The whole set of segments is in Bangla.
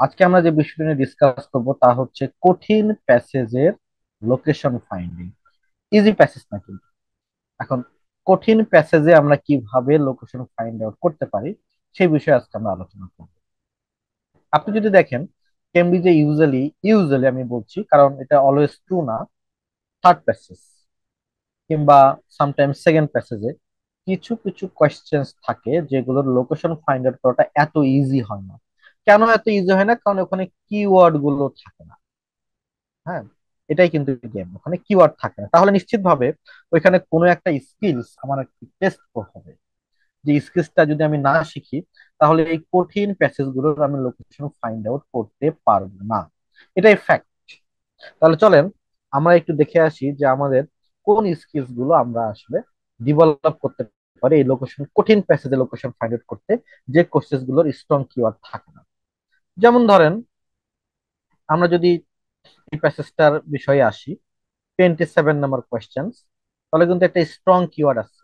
আজকে আমরা যে বিষয়টা নিয়ে ডিসকাস করব তা হচ্ছে কঠিন প্যাসেজের লোকেশন ফাইন্ডিং। ইজি প্যাসেজ না কিন্তু। এখন কঠিন প্যাসেজে আমরা কিভাবে লোকেশন ফাইন্ড আউট করতে পারি সেই বিষয়ে আজকে আমরা আলোচনা করব। আপনি যদি দেখেন কেমব্রিজে ইউজুয়ালি আমি বলছি কারণ এটা অলওয়েজ ট্রু না, থার্ড প্যাসেজ কিংবা সামটাইমস সেকেন্ড প্যাসেজে কিছু কিছু কোয়েশ্চেন্স থাকে যেগুলোর লোকেশন ফাইন্ড আউট করাটা এত ইজি হয় না। কেন এত ইজি হয় না? কারণ ওখানে কিওয়ার্ড গুলো থাকে না। হ্যাঁ, এটাই কিন্তু গেম, ওখানে কিওয়ার্ড থাকে না। তাহলে নিশ্চিতভাবে ওইখানে কোনো একটা স্কিলস আমার টেস্ট হবে। যে স্কিলসটা যদি আমি না শিখি তাহলে এই কঠিন প্যাসেজ গুলোর আমি লোকেশন ফাইন্ড আউট করতে পারবো না। এটাই ফ্যাক্ট। তাহলে চলেন আমরা একটু দেখে আসি যে আমাদের কোন স্কিলস গুলো আমরা আসলে ডেভেলপ করতে পারি এই লোকেশন কঠিন প্যাসেজে লোকেশন ফাইন্ড আউট করতে, যে কোর্সেস গুলোর স্ট্রং কিওয়ার্ড থাকে না। যেমন ধরেন আমরা যদি এই প্যাসেজটার বিষয়ে আসি, 27 নম্বর কোয়েশ্চেন, তাহলে কিন্তু একটা স্ট্রং কিওয়ার্ড আছে,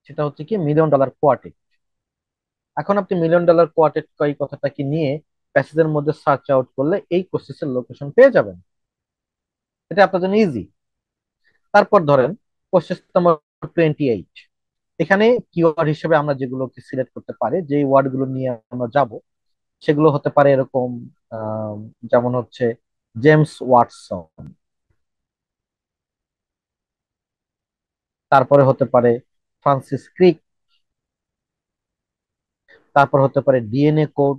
সেটা হচ্ছে কি $1,000,000 কোয়ার্টেট। এখন আপনি $1,000,000 কোয়ার্টেট এই কথাটা কি নিয়ে প্যাসেজের মধ্যে সার্চ আউট করলে এই কোর্সেসের লোকেশন পেয়ে যাবেন। এটা আপনার জন্য ইজি। তারপর ধরেন কোশ্চেন নাম্বার 28, এখানে কিওয়ার্ড হিসেবে আমরা যেগুলোকে সিলেক্ট করতে পারি, যে ওয়ার্ড গুলো নিয়ে আমরা যাব, সেগুলো হতে পারে এরকম আহ, যেমন হচ্ছে জেমস ওয়াটসন, তারপরে হতে পারে ফ্রান্সিস ক্রিক, তারপর হতে পারে ডিএনএ কোড।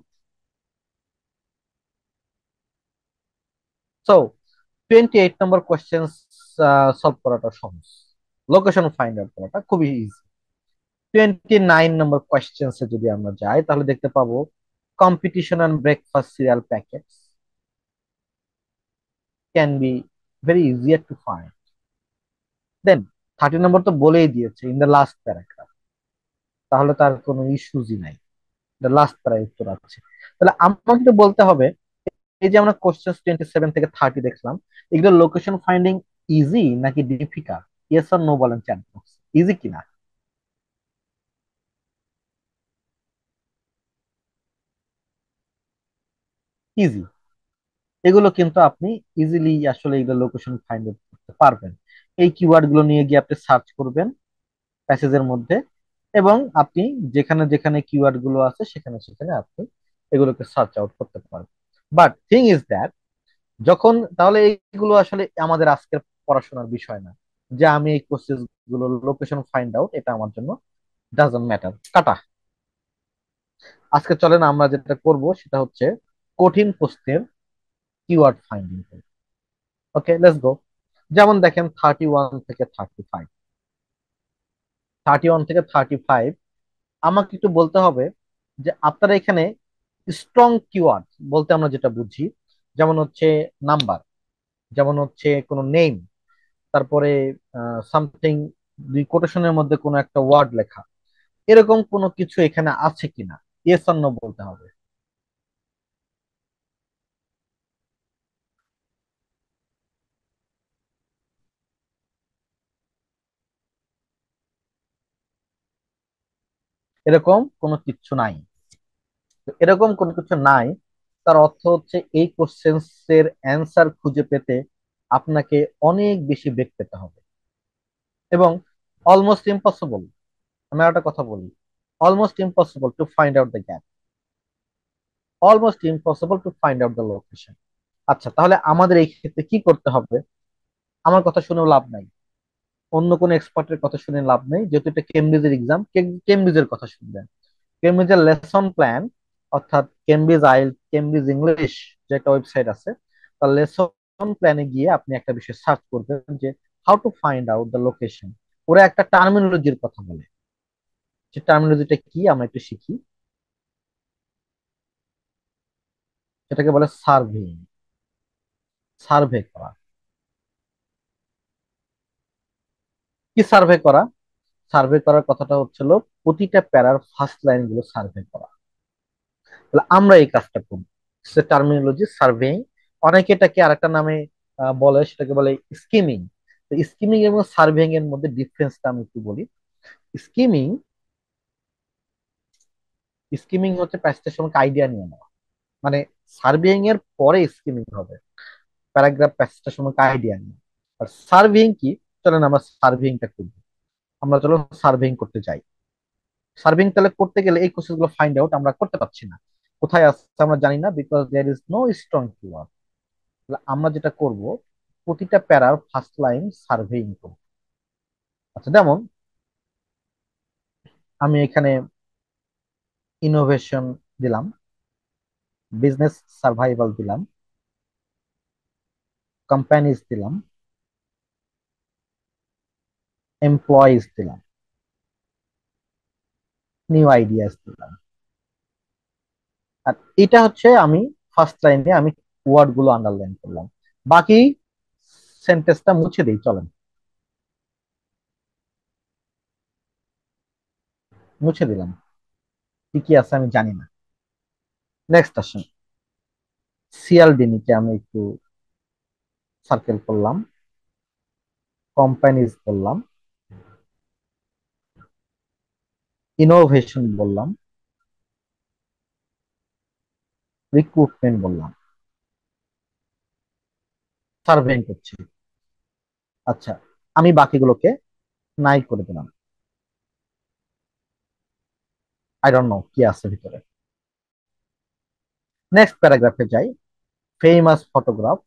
সো 28 নম্বর কোয়েশ্চেন সলভ করাটা সহজ, লোকেশন ফাইন্ড আউট করাটা খুবই ইজি। 29 নম্বর কোয়েশ্চেন্সে যদি আমরা যাই তাহলে দেখতে পাবো competition and breakfast cereal packets can be very easier to find. Then 30 number তো বলেই দিয়েছে ইন দ্য লাস্ট প্যারাগ্রাফ, তাহলে তার কোনো ইস্যুজই নাই, লাস্ট প্যারায় উত্তর আছে। তাহলে আমাকে তো বলতে হবে এই যে আমরা কোশ্চেন 27 থেকে 30 দেখলাম, এগুলো লোকেশন ফাইন্ডিং ইজি নাকি ডিফিকাল্ট? ইয়েস অর নো বলেন চ্যাট বক্স, ইজি কিনা? ইজি। এগুলো কিন্তু আপনি ইজিলি আসলে এগুলো লোকেশন ফাইন্ড আউট করতে পারবেন। এই কিওয়ার্ড গুলো নিয়ে গিয়ে আপনি সার্চ করবেন প্যাসেজের মধ্যে, এবং আপনি যেখানে যেখানে কিওয়ার্ড গুলো আছে সেখানে সেখানে আপনি এগুলোকে সার্চ আউট করতে পারবেন। বাট থিং ইজ দ্যাট, যখন তাহলে এইগুলো আসলে আমাদের আজকের পড়াশোনার বিষয় না, যে আমি এই কোর্সেস গুলো লোকেশন ফাইন্ড আউট, এটা আমার জন্য ডাজন্ট ম্যাটার, কাটা। আজকে চলেন আমরা যেটা করব সেটা হচ্ছে কঠিন প্রশ্নের keyword finding. Okay, let's go. যেমন দেখেন 31 থেকে 35, 31 থেকে 35 আমাকে একটু বলতে হবে যে আপনারা এখানে স্ট্রং কিওয়ার্ড বলতে আমরা যেটা বুঝি, যেমন হচ্ছে নাম্বার, যেমন হচ্ছে কোনো নেম, তারপরে সামথিং, দুই কোটেশনের মধ্যে কোনো একটা ওয়ার্ড লেখা, এরকম কোনো কিছু এখানে আছে কিনা, ইয়েস অর নো বলতে হবে। এরকম কোনো কিছু নাই। তো এরকম কোনো কিছু নাই, তার অর্থ হচ্ছে এই কোশ্চেন্স এর অ্যান্সার খুঁজে পেতে আপনাকে অনেক বেশি বেগ পেতে হবে, এবং অলমোস্ট ইম্পসিবল। আমি আর একটা কথা বলি, almost impossible to find out the gap, almost impossible to find out the location. আচ্ছা, তাহলে আমাদের এই ক্ষেত্রে কি করতে হবে? আমার কথা শুনেও লাভ নাই, অন্য কোনো এক্সপার্টের কথা শুনে লাভ নেই, যেহেতু এটা কেমব্রিজের এক্সাম, কেমব্রিজের কথা শুনবেন। কেমব্রিজের লেসন প্ল্যান, অর্থাৎ কেমব্রিজ ইংলিশ যে একটা ওয়েবসাইট আছে, তার লেসন প্ল্যানে গিয়ে আপনি একটা বিষয় সার্চ করবেন যে how to find out the location. ওরা একটা টার্মিনোলজির কথা বলে, যে টার্মিনোলজিটা কি আমরা একটু শিখি। সেটাকে বলে সার্ভে, সার্ভে করা। কি সার্ভে করা? সার্ভে করার কথাটা হচ্ছিল প্রতিটা প্যারার ফার্স্ট লাইন গুলো সার্ভে করা। তাহলে আমরা এই কাজটা করব, টার্মিনোলজি সার্ভেইং। অনেকে এটাকে আরেকটা নামে বলে, সেটাকে বলে স্কিমিং। তো স্কিমিং এবং সার্ভেইং এর মধ্যে ডিফারেন্সটা আমি একটু বলি। স্কিমিং, স্কিমিং হচ্ছে প্যাসেজের সম্পর্কে আইডিয়া নিয়ে নেওয়া, মানে সার্ভেইং এর পরে স্কিমিং হবে। প্যারাগ্রাফ প্যাসেজটা সম্পর্কে আইডিয়া নেই। আর সার্ভেইং কি, চলেন আমরা সার্ভেইংটা করব। আমরা চলো সার্ভেইং করতে যাই। সার্ভেইং তাহলে করতে গেলে এই কোশ্চেন গুলো ফাইন্ড আউট আমরা করতে পারছি না, কোথায় আছে আমরা জানি না, because there is no strong keyword. আমরা যেটা করব, প্রতিটা প্যারার ফার্স্ট লাইন সার্ভেইং করব। আচ্ছা, যেমন আমি এখানে ইনোভেশন দিলাম, বিজনেস সার্ভাইভাল দিলাম, কোম্পানিজ দিলাম, এমপ্লয়িজ দিলাম, নিউ আইডিয়াস দিলাম। আর এটা হচ্ছে আমি ফার্স্ট লাইনে আমি ওয়ার্ড গুলো আন্ডারলাইন করলাম। বাকি সেন্টেন্সটা মুছে দিই, চলেন মুছে দিলাম, কি কি আছে আমি জানি না। নেক্সট আসেন, সিএলডি নিচে আমি একটু সার্কেল করলাম, কোম্পানিজ বললাম, ইনোভেশন বললাম, রিক্রুটমেন্ট বললাম, সার্ভেইং করছি। আচ্ছা, আমি বাকিগুলোকে নাই করে দিলাম। আই ডোন্ট নো কি আছে ভিতরে। নেক্সট প্যারাগ্রাফে যাই, famous photograph,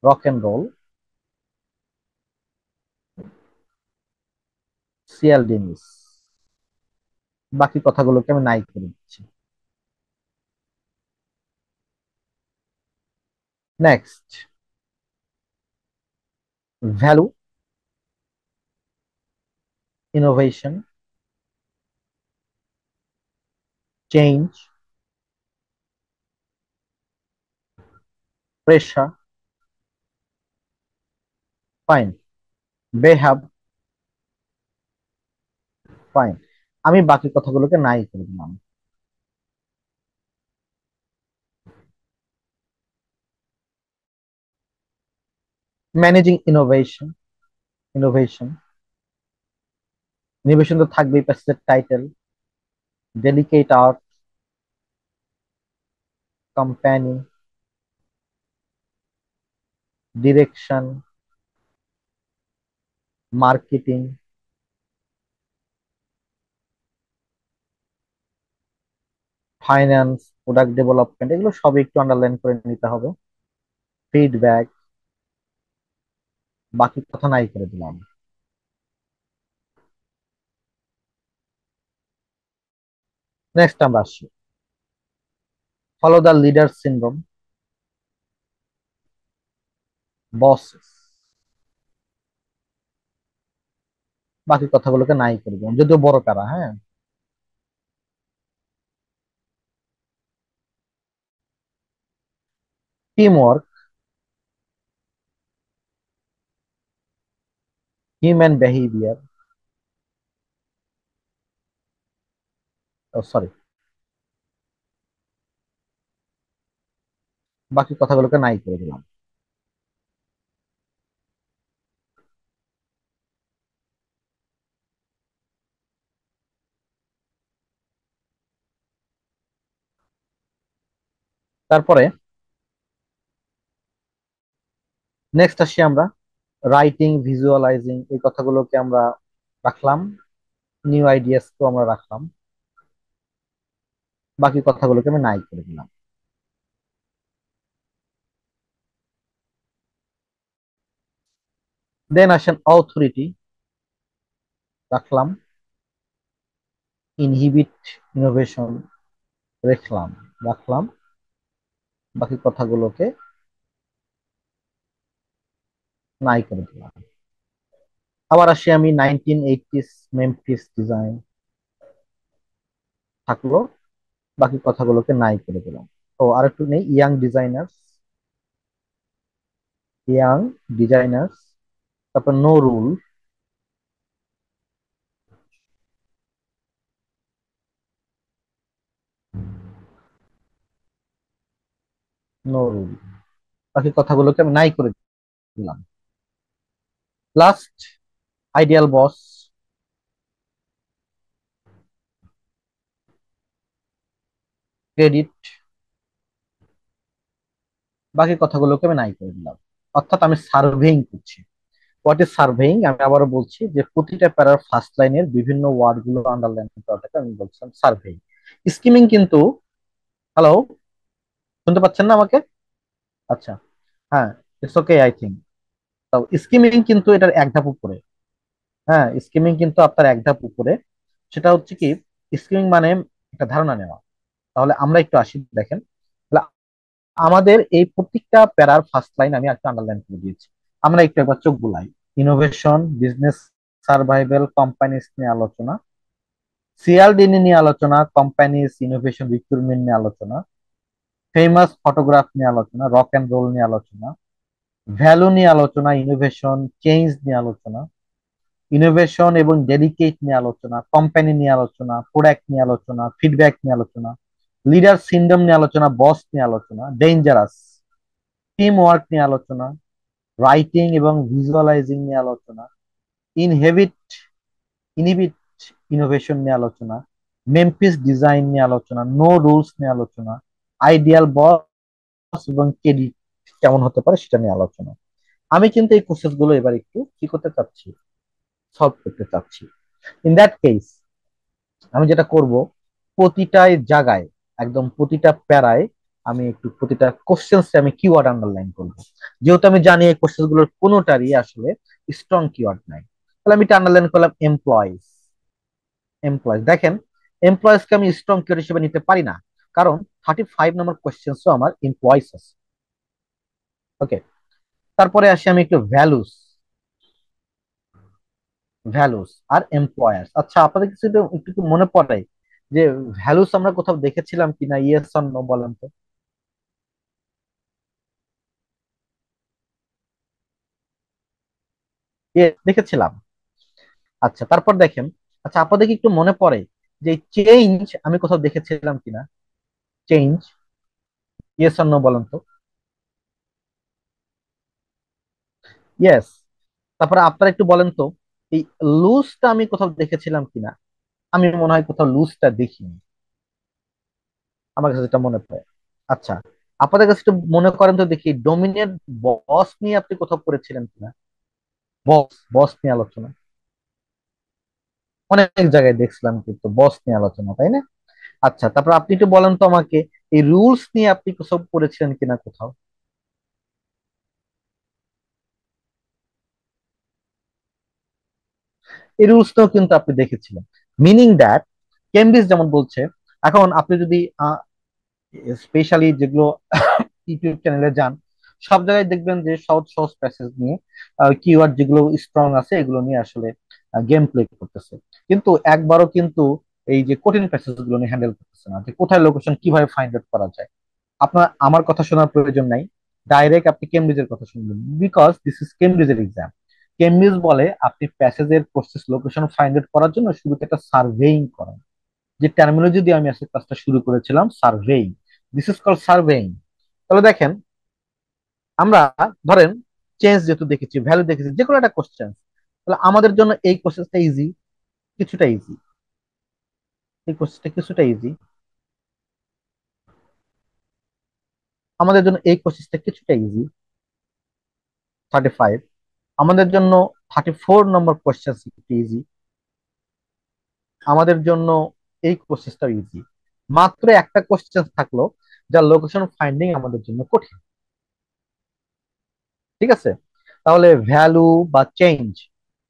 rock and roll, CLD news. বাকি কথাগুলোকে আমি নাই করে দিচ্ছি। Next, value, innovation, change, pressure, fine, behave, fine. আমি বাকি কথাগুলোকে নাই করে দিলাম। ম্যানেজিং ইনোভেশন, ইনোভেশন, ইনোভেশন তো থাকবেই, প্যাসেজের title, delicate art, company, direction, marketing, finance, product development, এগুলো সব একটু আন্ডারলাইন করে নিতে হবে। ফিডব্যাক, বাকি কথা নাই করে দিলাম। নেক্সট আমরা আসি, follow the leader syndrome, buses. বাকি কথাগুলোকে নাই করে দিলাম, যদিও বড় প্যারা, হ্যাঁ। Team work, human behaviour, sorry, বাকি কথাগুলোকে নাই করে দিলাম। তারপরে নেক্সট আসি আমরা, রাইটিং, ভিজুয়ালাইজিং, এই কথাগুলোকে আমরা রাখলাম, নিউ আইডিয়াস তো আমরা রাখলাম। বাকি কথাগুলোকে আমি নাই করে দিলাম। দেন আসেন অথরিটি, রাখলাম, ইনহিবিট ইনোভেশন রাখলাম, রাখলাম। বাকি কথাগুলোকে নাই করে দিলাম। আবার আসি আমি 1980s মেমফিস ডিজাইন, থাকলো, বাকি কথাগুলোকে নাই করে দিলাম। তো আর একটু নেই, ইয়াং ডিজাইনার্স, ইয়াং ডিজাইনার্স, তারপর নো রুল, নো রুল। বাকি কথাগুলোকে আমি নাই করে দিলাম। লাস্ট, আইডিয়াল বস, ক্রেডিট, বাকি কথাগুলোকে আমি নাই করে দিলাম। অর্থাৎ আমি সার্ভেইং করছি। হোয়াট ইজ সার্ভেইং, আমি আবারও বলছি যে প্রতিটা প্যারার ফার্স্ট লাইনের বিভিন্ন ওয়ার্ড গুলো আন্ডারলাইন করাটাকে আমি বলছিলাম সার্ভেইং। স্কিমিং কিন্তু, হ্যালো, শুনতে পাচ্ছেন না আমাকে? আচ্ছা, হ্যাঁ, ইটস ওকে আই থিঙ্ক। তো স্কিমিং কিন্তু এটার এক ধাপ উপরে। হ্যাঁ, স্কিমিং কিন্তু আপনার এক ধাপ উপরে। সেটা হচ্ছে কি, স্কিমিং মানে একটা ধারণা নেওয়া। তাহলে আমরা একটু আসি, দেখেন। তাহলে আমাদের এই প্রত্যেকটা প্যারার ফার্স্ট লাইন আমি একটা আন্ডারলাইন করে দিয়েছি। আমরা একটু একবার চোখ বুলাই। ইনোভেশন, বিজনেস সার্ভাইভাল, কোম্পানিজ নিয়ে আলোচনা, সিএলডি নিয়ে আলোচনা, কোম্পানিজ ইনোভেশন রিক্রুটমেন্ট নিয়ে আলোচনা, ফেমাস ফটোগ্রাফ নিয়ে আলোচনা, রক অ্যান্ড রোল নিয়ে আলোচনা, ভ্যালু নিয়ে আলোচনা, ইনোভেশন চেঞ্জ নিয়ে আলোচনা, ইনোভেশন এবং ডেডিকেট নিয়ে আলোচনা, কোম্পানি নিয়ে আলোচনা, প্রোডাক্ট নিয়ে আলোচনা, ফিডব্যাক নিয়ে আলোচনা, লিডার সিন্ড্রোম নিয়ে আলোচনা, বস নিয়ে আলোচনা, ডেঞ্জারাস, টিম ওয়ার্ক নিয়ে আলোচনা, রাইটিং এবং ভিজুয়ালাইজিং নিয়ে আলোচনা, ইনহেবিট ইনহিবিট ইনোভেশন নিয়ে আলোচনা, মেম্ফিস ডিজাইন নিয়ে আলোচনা, নো রুলস নিয়ে আলোচনা, আইডিয়াল বস এবং ক্রেডিট কেমন হতে পারে সেটা নিয়ে আলোচনা। আমি কিন্তু এই কোর্সেস গুলো এবার একটু কি করতে চাচ্ছি, সলভ করতে চাচ্ছি। ইন দ্যাট কেস আমি যেটা করব, প্রতিটাই জায়গায়, একদম প্রতিটা প্যারায় আমি একটু প্রতিটা কোশ্চেন্স আমি কিওয়ার্ড আন্ডারলাইন করব। যেহেতু আমি জানি এই কোশ্চেন গুলোর কোনোটারই আসলে স্ট্রং কিওয়ার্ড নাই, তাহলে আমি এটা আন্ডারলাইন করলাম এমপ্লয়িজ। এমপ্লয়েজ, দেখেন, এমপ্লয়েজ কে আমি স্ট্রং কিওয়ার্ড হিসেবে নিতে পারি না, কারণ 35 নম্বর কোশ্চেন্স আমার এমপ্লয়েজ আছে। ওকে, তারপরে আসি আমি একটু ভ্যালুস। ভ্যালুস আর এমপ্লয়ার্স, আচ্ছা আপনাদের কিছু একটু একটু কি মনে পড়ে যে ভ্যালুস আমরা কোথাও দেখেছিলাম কিনা? ইয়েস অর নো বলেন তো। দেখেছিলাম। আচ্ছা, তারপর দেখেন, আচ্ছা আপনাদের কি একটু মনে পড়ে যে চেঞ্জ আমি কোথাও দেখেছিলাম কিনা? চেঞ্জ, ইয়েস অর নো বলেন তো। ইয়েস। তারপরে আপনারা একটু বলেন তো, এই লুজটা আমি কোথাও দেখেছিলাম কিনা? আমি মনে হয় কোথাও লুজটা দেখিনি, আমার কাছে যেটা মনে পড়ে। আচ্ছা, আপনাদের কাছে একটু মনে করেন তো দেখি, ডোমিনেট বস নিয়ে আপনি কোথাও পড়েছিলেন কিনা? বস, বস নিয়ে আলোচনা অনেক জায়গায় দেখছিলাম কিন্তু বস নিয়ে আলোচনা, তাই না? আচ্ছা, তারপর আপনি একটু বলেন তো আমাকে, এই রুলস নিয়ে আপনি কোথাও পড়েছিলেন কিনা কোথাও? এই রুলসটাও কিন্তু আপনি দেখেছিলেন। মিনিং দ্যাট, কেমব্রিজ যেমন বলছে, এখন আপনি যদি স্পেশালি যেগুলো ইউটিউব চ্যানেলে যান, সব জায়গায় দেখবেন যে সহজ সহজ প্যাসেজ নিয়ে কিওয়ার্ড যেগুলো স্ট্রং আছে এগুলো নিয়ে আসলে গেম প্লে করতেছে, কিন্তু একবারও কিন্তু এই যে কঠিন প্যাসেজ গুলো নিয়ে হ্যান্ডেল করতেছে না, যে কোথায় লোকেশন কিভাবে ফাইন্ড আউট করা যায়। আপনার আমার কথা শোনার প্রয়োজন নাই, ডাইরেক্ট আপনি কেমব্রিজের কথা শুনবেন, বিকজ দিস ইজ কেমব্রিজের এক্সাম। কেমব্রিজ বলে আপনি প্যাসেজের প্রসেস লোকেশন ফাইন্ড আউট করার জন্য শুধু একটা সার্ভেইং করেন। যে টার্মিনোলজি দিয়ে আমি আজকে ক্লাসটা শুরু করেছিলাম, surveying, this is call surveying. তাহলে দেখেন, আমরা ধরেন চেঞ্জ যেহেতু দেখেছি, ভ্যালু দেখেছি, যে কোনো একটা কোশ্চেন, তাহলে আমাদের জন্য এই কোশ্চেনটা ইজি, কিছুটা ইজি, এই কোশ্চেনটা কিছুটা ইজি আমাদের জন্য, এই কোশ্চেনটা কিছুটা ইজি। 35, আমাদের জন্য 34 নম্বর কোশ্চেন একটু ইজি, আমাদের জন্য এই কোশ্চেনটাও ইজি। মাত্র একটা কোশ্চেন থাকলো যা লোকেশন ফাইন্ডিং আমাদের জন্য কঠিন। ঠিক আছে, তাহলে ভ্যালু বা চেঞ্জ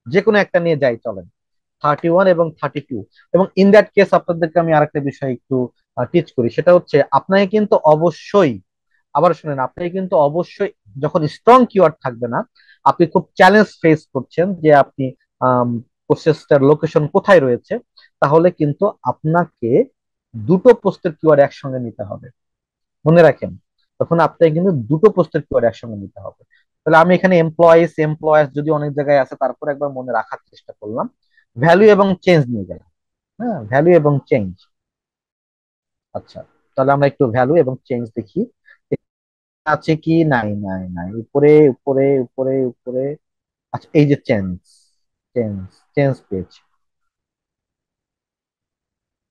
যে কোনো একটা নিয়ে যাই চলেন, 31 এবং 32। এবং ইন দ্যাট কেস আপনাদেরকে আমি আরেকটা বিষয় একটু টিচ করি, সেটা হচ্ছে আপনাকে কিন্তু অবশ্যই, আবার শুনেন, আপনাকে কিন্তু অবশ্যই, যখন স্ট্রং কিওয়ার্ড থাকবে না, আপনি খুব চ্যালেঞ্জ ফেস করছেন যে আপনি প্রসেসটার লোকেশন কোথায় রয়েছে, তাহলে কিন্তু আপনাকে দুটো পোস্টের কিওয়ার্ড একসঙ্গে নিতে হবে। মনে রাখেন, তখন আপনাকে কিন্তু দুটো পোস্টের কিওয়ার্ড একসঙ্গে নিতে হবে। তাহলে আমি এখানে এমপ্লয়িজ এমপ্লয়ার্স যদি অনেক জায়গায় আছে, তারপর একবার মনে রাখার চেষ্টা করলাম, ভ্যালু এবং চেঞ্জ নিয়ে গেলাম। হ্যাঁ, ভ্যালু এবং চেঞ্জ। আচ্ছা, তাহলে আমরা একটু ভ্যালু এবং চেঞ্জ দেখি আছে কি। নাই নাই নাই, উপরে উপরে উপরে উপরে। আচ্ছা, এই যে চেঞ্জ, চেঞ্জ, চেঞ্জ পেয়েছি,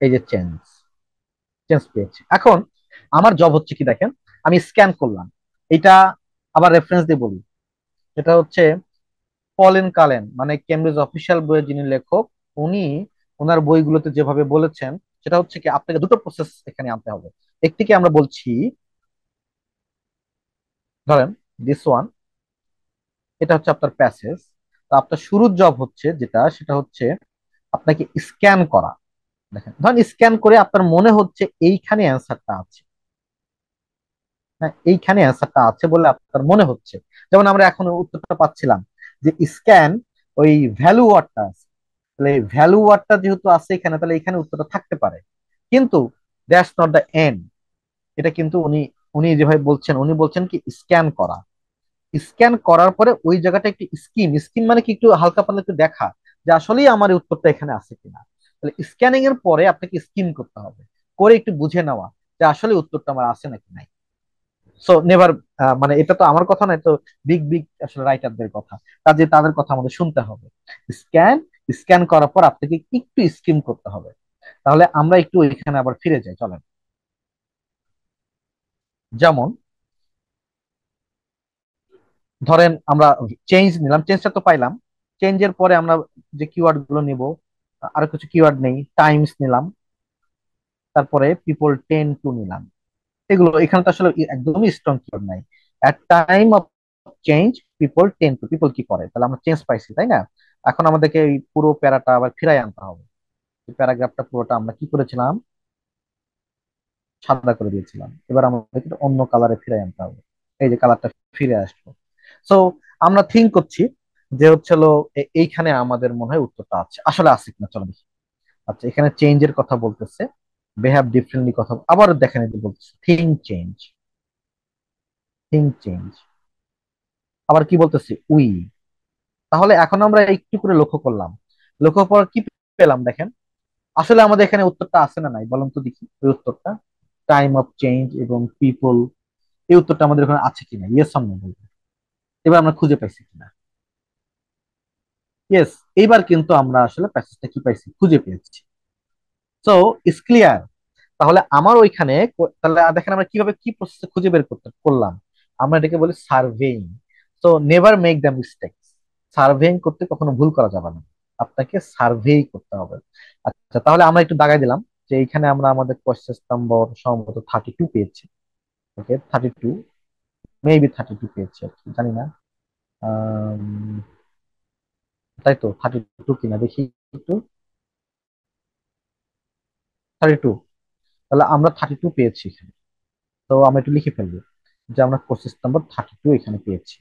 এই যে চেঞ্জ। চেঞ্জ পেয়েছি। এখন আমার জব হচ্ছে কি দেখেন, আমি স্ক্যান করলাম এটা, আবার রেফারেন্স দিয়ে বলি, এটা হচ্ছে পলেন কালেন, মানে কেমব্রিজ অফিসিয়াল বইয়ের যিনি লেখক, উনি ওনার বইগুলোতে যেভাবে বলেছেন সেটা হচ্ছে কি আপনাকে দুটো প্রসেস এখানে আনতে হবে। একটিকে আমরা বলছি, ধরেন দিস ওয়ান, এটা হচ্ছে আপনার প্যাসেজ। তো আপনার শুরুর জব হচ্ছে যেটা, সেটা হচ্ছে আপনাকে স্ক্যান করা। দেখেন ধরেন স্ক্যান করে আপনার মনে হচ্ছে এইখানে অ্যান্সারটা আছে, হ্যাঁ এইখানে অ্যান্সারটা আছে বলে আপনার মনে হচ্ছে। যেমন আমরা এখন উত্তরটা পাচ্ছিলাম যে স্ক্যান, ওই ভ্যালু ওয়ার্ডটা আছে, তাহলে ভ্যালু ওয়ার্ডটা যেহেতু আছে এখানে, তাহলে এখানে উত্তরটা থাকতে পারে। কিন্তু দ্যাটস নট দ্য এন্ড। এটা কিন্তু উনি উনি যেভাবে বলছেন, উনি বলছেন কি স্ক্যান করা। স্ক্যান করার পরে ওই জায়গাটা একটু স্কিম, স্কিম মানে কি একটু হালকা পাতলা একটু দেখা যে আসলেই আমার এই উত্তরটা এখানে আছে কিনা। তাহলে স্ক্যানিং এর পরে আপনাকে স্কিম করতে হবে, করে একটু বুঝে নেওয়া যে আসলে উত্তরটা আমার আছে নাকি নাই। সো নেভার, মানে এটা তো আমার কথা নয়, তো বিগ বিগ আসলে রাইটারদের কথা, কাজে তাদের কথা আমাদের শুনতে হবে। স্ক্যান, স্ক্যান করার পর আপনাকে একটু স্কিম করতে হবে। তাহলে আমরা একটু এখানে আবার ফিরে যাই, চলেন। যেমন ধরেন আমরা চেঞ্জ নিলাম, চেঞ্জটা তো পাইলাম, চেঞ্জের পরে আমরা যে কিওয়ার্ড গুলো নিব, আরো কিছু কিওয়ার্ড নেই, টাইমস নিলাম, তারপরে পিপল টেন টু নিলাম। এগুলো এখানে তো আসলে একদমই স্ট্রং কিওয়ার্ড নাই। এট time of change people ten two, people কি করে, তাহলে আমরা চেঞ্জ পাইছি তাই না। এখন আমাদেরকে এই পুরো প্যারাটা আবার ফিরাই আনতে হবে। এই প্যারাগ্রাফটা পুরোটা আমরা কি করেছিলাম, সাদা করে দিয়েছিলাম, এবার আমাদেরকে এটা অন্য কালারে ফিরাই আনতে হবে। এই যে কালারটা ফিরে আসলো। সো আমরা থিঙ্ক করছি যে হচ্ছে হলো এইখানে আমাদের মনে হয় উত্তরটা আছে, আসলে আছে কিনা চলো দেখি। আচ্ছা এখানে চেঞ্জের কথা বলতেছে, বিহেভ ডিফারেন্টলি কথা আবার দেখেন, এই যে বলতেছে থিঙ্ক চেঞ্জ, থিঙ্ক চেঞ্জ, আবার কি বলতেছে উই। তাহলে এখন আমরা একটু করে লক্ষ্য করলাম, লক্ষ্য করার কি পেলাম দেখেন, আসলে আমাদের এখানে উত্তরটা আছে না নাই বলুন তো দেখি, ওই উত্তরটা টাইম অফ চেঞ্জ এবং পিপল, এই উত্তরটা আমাদের এখানে আছে কিনা, ইয়েস সামনে বলবো। এবার আমরা খুঁজে পাইছি কিনা, ইয়েস। এইবার কিন্তু আমরা আসলে প্যাসেজটা কি পাইছি, খুঁজে পেয়েছি। সো ইস ক্লিয়ার। তাহলে আমার ওইখানে তাহলে দেখেন আমরা কিভাবে কি প্রসেসে খুঁজে বের করতে করলাম, আমরা এটাকে বলি surveying. So never make the mistake, surveying করতে কখনো ভুল করা যাবে না, আপনাকে সার্ভেই করতে হবে। আচ্ছা তাহলে আমরা একটু দাগাই দিলাম যে এইখানে আমরা আমাদের কোয়েশ্চেন নম্বর সম্ভবত 32 পেয়েছি। ওকে 32, মেবি 32 পেয়েছি আর কি, জানি না। আম, তাই তো 32 কিনা দেখি একটু, 32। তাহলে আমরা 32 পেয়েছি এখানে। তো আমরা একটু লিখে ফেলবো যে আমরা কোর্সেস নাম্বার 32 এখানে পেয়েছি।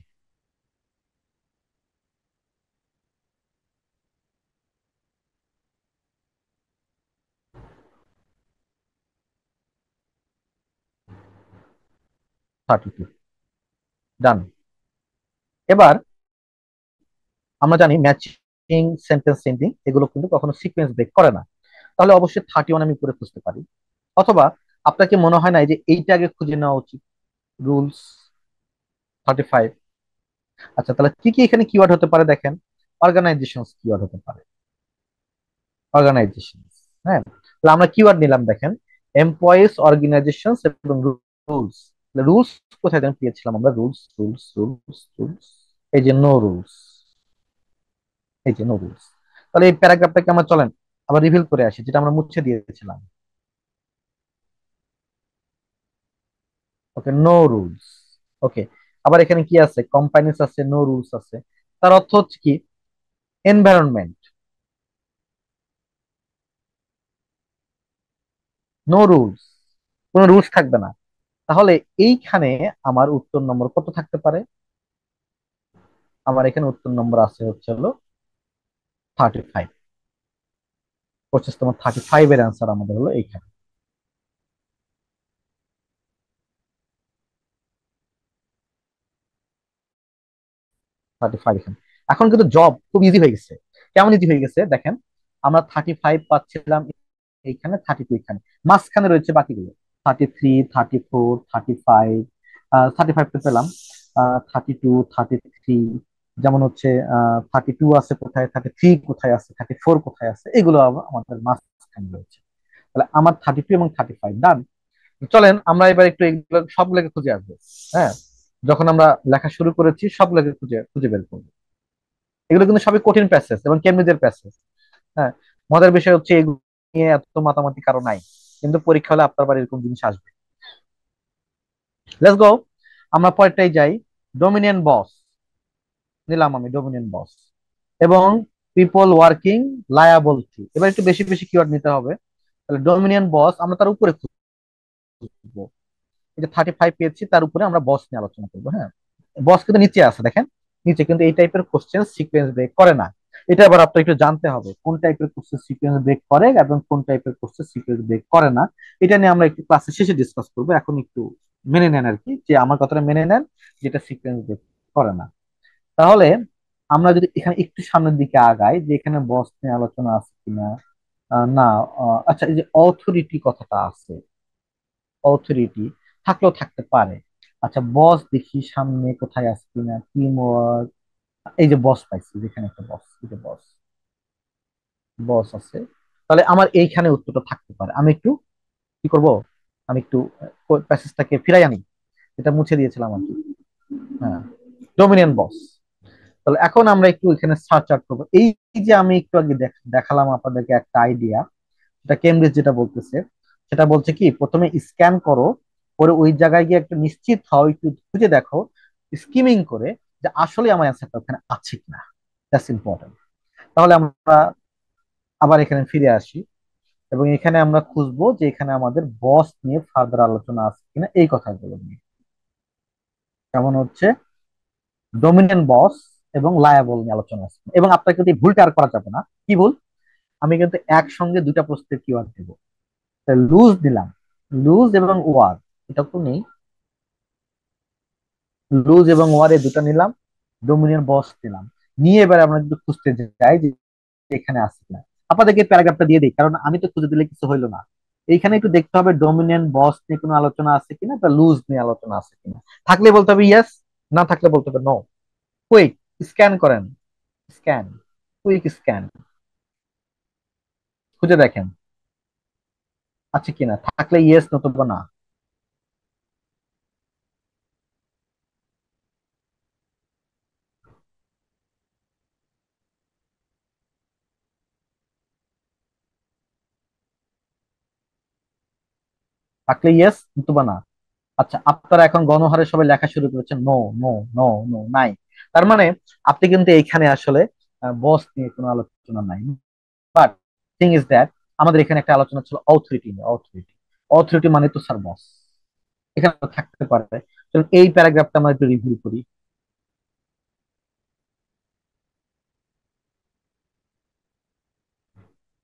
32 ডান। এবার আমরা জানি ম্যাচিং সেন্টেন্স চেঞ্জিং এগুলো কিন্তু কখনো সিকোয়েন্স ব্রেক করে না। তাহলে অবশ্যই 31 আমি করে খুঁজতে পারি, অথবা আপনাকে মনে হয় না যে এইটা আগে খুঁজে নেওয়া উচিত, রুলস 35। আচ্ছা তাহলে কি কি এখানে কিওয়ার্ড হতে পারে দেখেন, অর্গানাইজেশন কিওয়ার্ড হতে পারে, অর্গানাইজেশন। হ্যাঁ তাহলে আমরা কিওয়ার্ড নিলাম দেখেন, এমপ্লয়িজ, অর্গানাইজেশন এবং রুলস। রুলস কোথায় যেন পেয়েছিলাম আমরা, রুলস রুলস রুলস রুলস, এই যে নো রুলস, এই যে নো রুলস। তাহলে এই প্যারাগ্রাফটাকে আমরা চলেন আবার রিভিল করে আসি, যেটা আমরা মুছে দিয়েছিলাম। Okay no rules. ওকে, আবার এখানে কি আছে, কোম্পানিস আছে, নো রুলস আছে। তার অর্থ হচ্ছে কি, এনভায়রনমেন্ট, নো রুলস, কোনো রুলস থাকবে না। তাহলে এইখানে আমার উত্তর নম্বর কত থাকতে পারে, আমার এখানে উত্তর নম্বর আছে হচ্ছে হলো 35। কোশ্চেন তোমার 35 এর অ্যান্সার আমাদের হলো এইখানে। 35 এখানে। এখন কিন্তু জব খুব ইজি হয়ে গেছে। কেমন ইজি হয়ে গেছে দেখেন, আমরা 35 পাচ্ছিলাম এইখানে, 32 এখানে, মাঝখানে রয়েছে বাকিগুলো 33, 34, 35। 35 তো পেলাম, 32, 33, যেমন হচ্ছে 32 আছে কোথায়, 33 কোথায় আছে, 34 কোথায় আছে, এগুলো আমাদের মাঝখানে রয়েছে। তাহলে আমার 32 এবং 35 ডান। চলেন আমরা এবার একটু এগুলো সবগুলোকে খুঁজে আসবো। হ্যাঁ, যখন আমরা লেখা শুরু করেছি সবগুলোকে খুঁজে খুঁজে বের করবো। এগুলো কিন্তু সবই কঠিন প্যাসেজ এবং কেমব্রিজের প্যাসেজ। হ্যাঁ, মজার বিষয় হচ্ছে এগুলো নিয়ে এত মাতামাতি কারো নাই, কিন্তু পরীক্ষা হলে আপনার আবার এরকম জিনিস আসবে। লেটস গো, আমরা পরেরটাই যাই। ডোমিনিয়ন বস নিলাম আমি, ডোমিনিয়ন বস এবং পিপল ওয়ার্কিং লায়াবল টু। এবার একটু বেশি বেশি কিওয়ার্ড নিতে হবে। তাহলে ডোমিনিয়ন বস আমরা তার উপরে খুঁজবো। এই যে 35 পেয়েছি, তার উপরে আমরা বস নিয়ে আলোচনা করবো। হ্যাঁ, বস কিন্তু নিচে আছে দেখেন, নিচে, কিন্তু এই টাইপের কোশ্চেন সিকোয়েন্স ব্রেক করে না। এটা আবার আপনার একটু জানতে হবে কোন টাইপের কোশ্চেন সিকোয়েন্স ব্রেক করে এবং কোন টাইপের কোশ্চেন সিকোয়েন্স ব্রেক করে না। এটা নিয়ে আমরা একটু ক্লাসের শেষে ডিসকাস করবো। এখন একটু মেনে নেন আর কি, যে আমার কথাটা মেনে নেন, যেটা সিকোয়েন্স ব্রেক করে না। তাহলে আমরা যদি এখানে একটু সামনের দিকে আগাই, যে এখানে বস নিয়ে আলোচনা আছে কিনা। না, আচ্ছা, এই যে অথরিটি কথাটা আছে, অথরিটি থাকলেও থাকতে পারে। আচ্ছা, বস দেখি সামনে কোথায় আছে কিনা, টিম ওয়ার্ক। এই যে বস পাইছি, যেখানে একটা বস, এই যে বস, বস আছে। তাহলে আমার এইখানে উত্তরটা থাকতে পারে। আমি একটু কি করব, আমি একটু প্যাসেজটাকে ফিরাই আনি, এটা মুছে দিয়েছিলাম আর কি। হ্যাঁ, ডোমিনিয়ন বস। তাহলে এখন আমরা একটু এখানে সার্চ আউট করবো। এই যে আমি একটু আগে দেখালাম আপনাদেরকে একটা আইডিয়া, এটা কেমব্রিজ যেটা বলতেছে, সেটা বলছে কি প্রথমে স্ক্যান করো, পরে ওই জায়গায় গিয়ে একটু নিশ্চিত হও, একটু খুঁজে দেখো স্কিমিং করে, যে আসলে আমার অ্যান্সারটা ওখানে আছে কিনা। That's important. তাহলে আমরা আবার এখানে ফিরে আসি এবং এখানে আমরা খুঁজবো যে এখানে আমাদের বস নিয়ে ফার্দার আলোচনা আছে কিনা, এই কথাগুলো নিয়ে। যেমন হচ্ছে ডোমিনেন্ট বস এবং লায়াবল নিয়ে আলোচনা আছে, এবং আপনাকে কিন্তু এই ভুলটা আর করা যাবে না। কি ভুল? আমি কিন্তু একসঙ্গে দুইটা প্রশ্নের কিওয়ার্ড দেবো। লুজ দিলাম, লুজ এবং ওয়ার, এটা তো নেই। লুজ এবং ওয়ার এই দুটো নিলাম, ডোমিনিয়ন বস নিলাম, নিয়ে এবার আমরা একটু খুঁজতে যাই যে এখানে আছে কিনা। আপনাদেরকে প্যারাগ্রাফটা দিয়ে দিই, কারণ আমি তো খুঁজে দিলে কিছু হইলো না। এইখানে একটু দেখতে হবে ডোমিনিয়ন বস নিয়ে কোনো আলোচনা আছে কিনা বা লুজ নিয়ে আলোচনা আছে কিনা। থাকলে বলতে হবে ইয়েস, না থাকলে বলতে হবে নো। কুইক স্ক্যান করেন, স্ক্যান, কুইক স্ক্যান, খুঁজে দেখেন আছে কিনা, থাকলে ইয়েস, নতুবা না। থাকলে ইয়েস, নতুবা না। আচ্ছা, আপনারা এখন গণহারে সবাই লেখা শুরু করেছেন নো, নো, নো, নো, নাই। তার মানে আপনি কিন্তু এখানে আসলে বস নিয়ে কোনো আলোচনা নাই। বাট থিং ইজ দ্যাট আমাদের এখানে একটা আলোচনা ছিল অথরিটি নিয়ে। অথরিটি, অথরিটি মানে তো স্যার বস, এখানে থাকতে পারে। চলুন এই প্যারাগ্রাফটা আমরা একটু রিভিউ করি।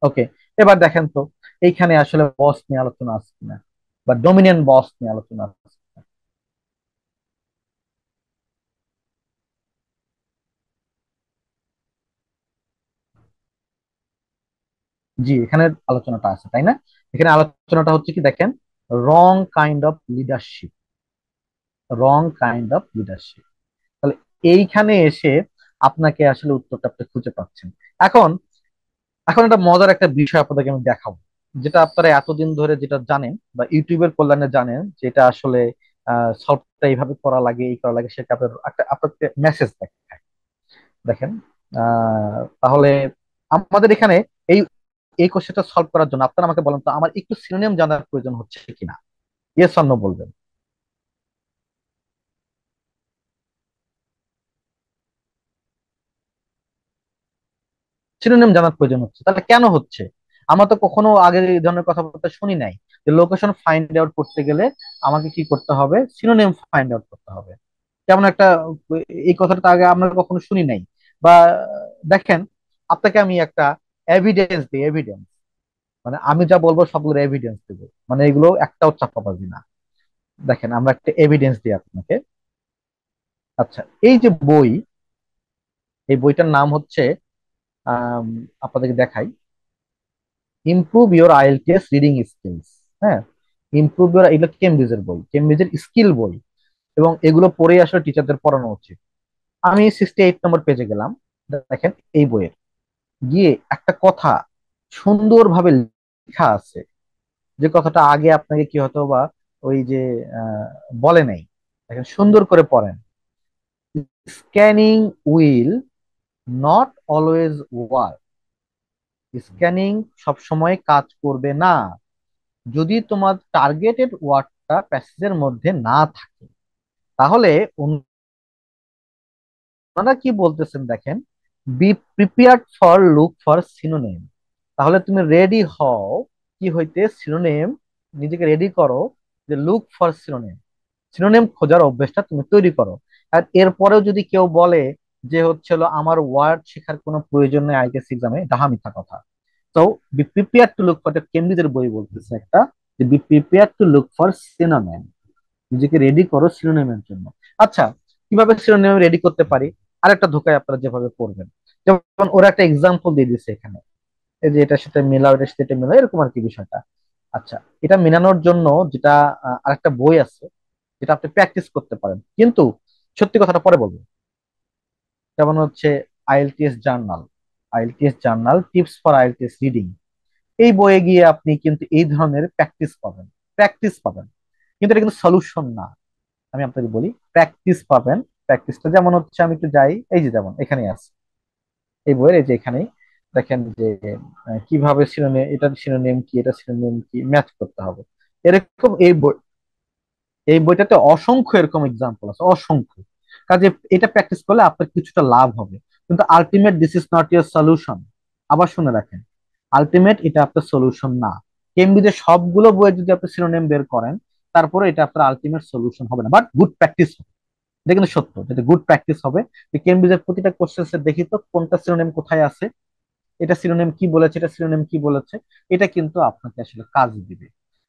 ওকে, এবার দেখেন তো এইখানে আসলে বস নিয়ে আলোচনা আছে কিনা বা ডোমিনিয়ন বস নিয়ে আলোচনা আছে কিনা। জি, এখানে আলোচনাটা আছে তাই না? এখানে আলোচনাটা হচ্ছে কি দেখেন, wrong kind of leadership, wrong kind of leadership. তাহলে এইখানে এসে আপনাকে আসলে উত্তরটা আপনি খুঁজে পাচ্ছেন। এখন, এখন একটা মজার একটা বিষয় আপনাদেরকে আমি দেখাবো, যেটা আপনারা এতদিন ধরে যেটা জানেন বা ইউটিউবের কল্যাণে জানেন, যেটা আসলে সলভটা এইভাবে করা লাগে, এই করা লাগে, সেটা আপনার একটা আপনাকে মেসেজ দেখায়। দেখেন, তাহলে আমাদের এখানে এই এই কোশ্চেনটা সলভ করার জন্য আপনারা আমাকে বলেন তো, আমার একটু সিনোনিম জানার প্রয়োজন হচ্ছে কিনা। ইয়েস অর নো বলবেন। সিনোনিম জানার প্রয়োজন হচ্ছে, তাহলে কেন হচ্ছে? আমরা তো কখনো আগে এই ধরনের কথাবার্তা শুনি নাই, যে লোকেশন ফাইন্ড আউট করতে গেলে আমাকে কি করতে হবে, সিনোনিম ফাইন্ড আউট করতে হবে। কেমন একটা, এই কথাটা তো আগে আমরা কখনো শুনি নাই। বা দেখেন, আপনাকে আমি একটা এভিডেন্স দিই, এভিডেন্স, মানে আমি যা বলবো সবগুলোর এভিডেন্স দেবো, মানে এগুলো একটাও চাপাবাজি না। দেখেন আমরা একটা এভিডেন্স দিই আপনাকে। আচ্ছা, এই যে বই, এই বইটার নাম হচ্ছে, আম, আপনাদেরকে দেখাই, improve your IELTS reading skills. হ্যাঁ, ইমপ্রুভ ইউর, এগুলো কেমব্রিজের বই, কেমব্রিজের স্কিল বই, এবং এগুলো পড়েই আসলে টিচারদের পড়ানো উচিত। আমি 68 নম্বর পেজে গেলাম। দেখেন এই বইয়ের গিয়ে একটা কথা সুন্দরভাবে লেখা আছে, যে কথাটা আগে আপনাকে কি হতো বা ওই যে আহ, বলে নাই, দেখেন সুন্দর করে পড়েন। Scanning will not always work. Scanning সবসময় কাজ করবে না যদি তোমার টার্গেটেড ওয়ার্ডটা প্যাসেজের মধ্যে না থাকে। তাহলে ওনারা কি বলতেছেন দেখেন, be prepared for look for synonym. তাহলে তুমি রেডি হও কি হইতে, সিনোনিম, নিজেকে রেডি করো যে লুক ফর সিনোনিম, সিনোনিম খোঁজার অভ্যেসটা তুমি তৈরি করো। আর এরপরেও যদি কেউ বলে যে হচ্ছিল আমার ওয়ার্ড শেখার কোনো প্রয়োজন নেই আইটিএস এক্সামে, ডাহা মিথ্যা কথা। তো be prepare to look for, কেমব্রিজের বই বলতেছে একটা, যে be prepare to look for synonym, নিজেকে রেডি করো সিনোনিমের জন্য। আচ্ছা, কিভাবে সিনোনিম রেডি করতে পারি? আরেকটা ধোকায় আপনারা যেভাবে করবেন, যেমন ওরা একটা এক্সাম্পল দিয়ে দিচ্ছে এখানে, এই যে এটার সাথে মিলাও, এটার সাথে এটা মিলাও, এরকম আর কি বিষয়টা। আচ্ছা, এটা মেলানোর জন্য যেটা আরেকটা বই আছে যেটা আপনি প্র্যাকটিস করতে পারেন, কিন্তু সত্যি কথাটা পরে বলবো। যেমন হচ্ছে IELTS journal, IELTS journal tips for IELTS reading, এই বইয়ে গিয়ে আপনি কিন্তু এই ধরনের প্র্যাকটিস পাবেন, প্র্যাকটিস পাবেন, কিন্তু এটা কিন্তু সলিউশন না। আমি আপনাকে বলি, প্র্যাকটিস পাবেন। প্র্যাকটিসটা যেমন হচ্ছে, আমি একটু যাই, এই যে যেমন এখানে আছে এই বইয়ের, এই যে এখানেই দেখেন যে কিভাবে সিনোনিম, এটা সিনোনিম কি, এটা সিনোনিম কি ম্যাচ করতে হবে, এরকম এই বই, এই বইটাতে অসংখ্য এরকম এক্সাম্পল আছে, অসংখ্য। কাজে এটা প্র্যাকটিস করলে আপনার কিছুটা লাভ হবে, কিন্তু ultimate this is not year solution. আবার শুনে রাখেন, আলটিমেট এটা আপনার সলিউশন না। কেমব্রিজের সবগুলো বইয়ে যদি আপনি সিনোনিম বের করেন, তারপরে এটা আপনার আলটিমেট সলিউশন হবে না, বাট গুড প্র্যাকটিস হবে। এটা কিন্তু সত্য, যেটা গুড প্র্যাকটিস হবে। যে কেমব্রিজের প্রতিটা কোশ্চেন দেখি তো কোনটা সিনোনিম কোথায় আছে, এটা সিনোনিম কি বলেছে, এটা সিনোনিম কি বলেছে, এটা কিন্তু আপনাকে আসলে কাজ দিবে।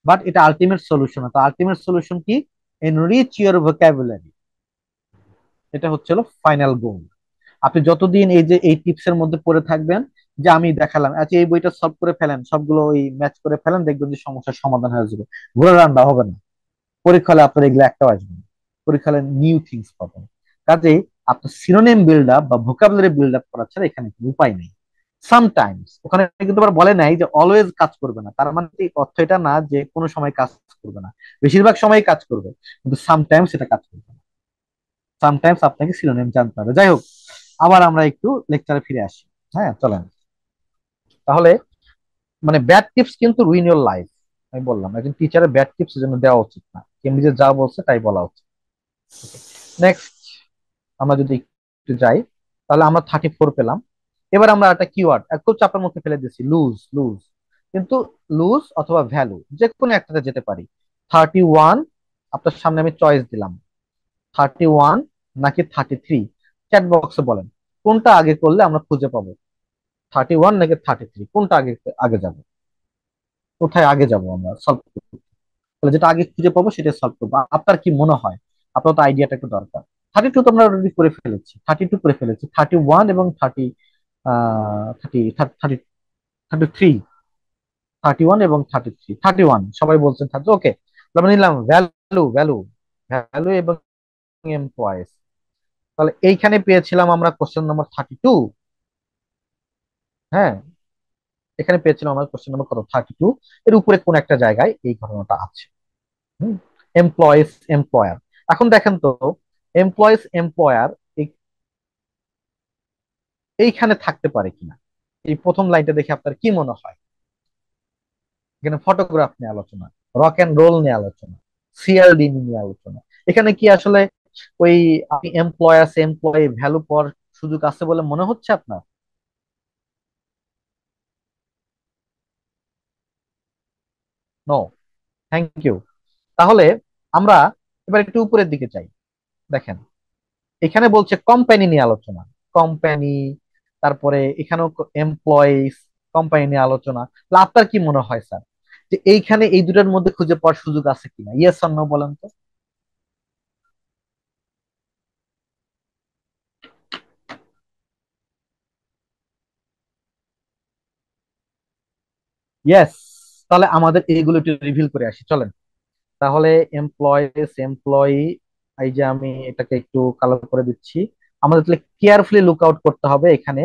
বাট এটা আলটিমেট সলিউশন না। তো আলটিমেট সলিউশন কি? এনরিচ ইউর ভোকাবুলারি, এটা হচ্ছে ফাইনাল গোল। আপনি যতদিন এই যে এই টিপস এর মধ্যে পড়ে থাকবেন, যে আমি দেখালাম, আচ্ছা এই বইটা সলভ করে ফেলেন, সবগুলো ওই ম্যাচ করে ফেলেন, দেখবেন যে সমস্যার সমাধান হয়ে যাবে, ঘোরা রান্না হবে না। পরীক্ষা হলে আপনার এগুলো একটাও আসবে না, পরীক্ষা হলে নিউ থিংস পাবেন। কাজেই আপনার সিনোনিম বিল্ড আপ বা ভোকাবুলারি বিল্ড আপ করা ছাড়া এখানে কোনো উপায় নেই। সামটাইমস ওখানে কিন্তু আবার বলে নাই যে অলওয়েজ কাজ করবে না, তার মানে এই অর্থ এটা না যে কোনো সময় কাজ করবে না, বেশিরভাগ সময় কাজ করবে, কিন্তু সামটাইমস এটা কাজ করবে না। সামটাইমস আপনাকে সিনোনিম জানতে হবে। যাই হোক, আবার আমরা একটু লেকচারে ফিরে আসি। হ্যাঁ চলেন। তাহলে মানে ব্যাড টিপস কিন্তু রুইন ইউর লাইফ। আমি বললাম একজন টিচারের ব্যাড টিপস জন্য দেওয়া উচিত না, কেমব্রিজে যা বলছে তাই বলা উচিত। নেক্সট, আমরা যদি একটু যাই, তাহলে আমরা 34 পেলাম। এবার আমরা একটা কিওয়ার্ড একটু চাপের মুখে ফেলে দিচ্ছি, লুজ, লুজ। কিন্তু লুজ অথবা ভ্যালু যে কোনো একটাতে যেতে পারি। 31, আপনার সামনে আমি চয়েস দিলাম, 31 নাকি 33, চ্যাট বক্সে বলেন কোনটা আগে করলে আমরা খুঁজে পাবো। 31 নাকি 33, কোনটা আগে আগে যাবো, কোথায় আগে যাবো আমরা সলভ করবো? তাহলে যেটা আগে খুঁজে পাবো সেটা সলভ করবো। আপনার কি মনে হয়? আপনার তো আইডিয়াটা একটু দরকার। 32 তো আমরা অলরেডি করে ফেলেছি, 32 করে ফেলেছি, 31 এবং থার্টি থার্টি 33, 31 এবং 33, 31 সবাই বলছেন থাকবে, ওকে। আমরা নিলাম ভ্যালু, ভ্যালু, ভ্যালু এবং এমপ্লয়েজ। তাহলে এইখানে পেয়েছিলাম আমরা কোশ্চেন নাম্বার 32। হ্যাঁ, এখানে পেয়েছিলাম আমরা কোশ্চেন নাম্বার কত, 32। এর উপরে কোন একটা জায়গায় এই ঘটনাটা আছে। Employees, employer. এখন দেখেন তো, এমপ্লয়েজ, এমপ্লয়ার এইখানে থাকতে পারে কিনা, এই প্রথম লাইনটা দেখে আপনার কি মনে হয়? এখানে ফটোগ্রাফ নিয়ে আলোচনা, রক এন্ড রোল নিয়ে আলোচনা, সিএলডি নিয়ে আলোচনা। এখানে কি আসলে ওই আপনি এমপ্লয়ার্স, এমপ্লয়ি ভ্যালু পাওয়ার সুযোগ আছে বলে মনে হচ্ছে আপনার? No, thank you. তাহলে আমরা এবার একটু উপরের দিকে চাই। দেখেন, এখানে বলছে কোম্পানি নিয়ে আলোচনা, কোম্পানি, তারপরে এখানেও এমপ্লয়িজ, কোম্পানি নিয়ে আলোচনা। তাহলে আপনার কি মনে হয় স্যার, যে এইখানে এই দুটার মধ্যে খুঁজে পাওয়ার সুযোগ আছে কিনা? ইয়েস অর নো বলেন তো। ইয়েস। তাহলে আমাদের এইগুলো একটু রিভিল করে আসি, চলেন। তাহলে এমপ্লয়েজ, এমপ্লয়ি, এই যে আমি এটাকে একটু কালার করে দিচ্ছি। আমাদের তাহলে কেয়ারফুলি লুক আউট করতে হবে এখানে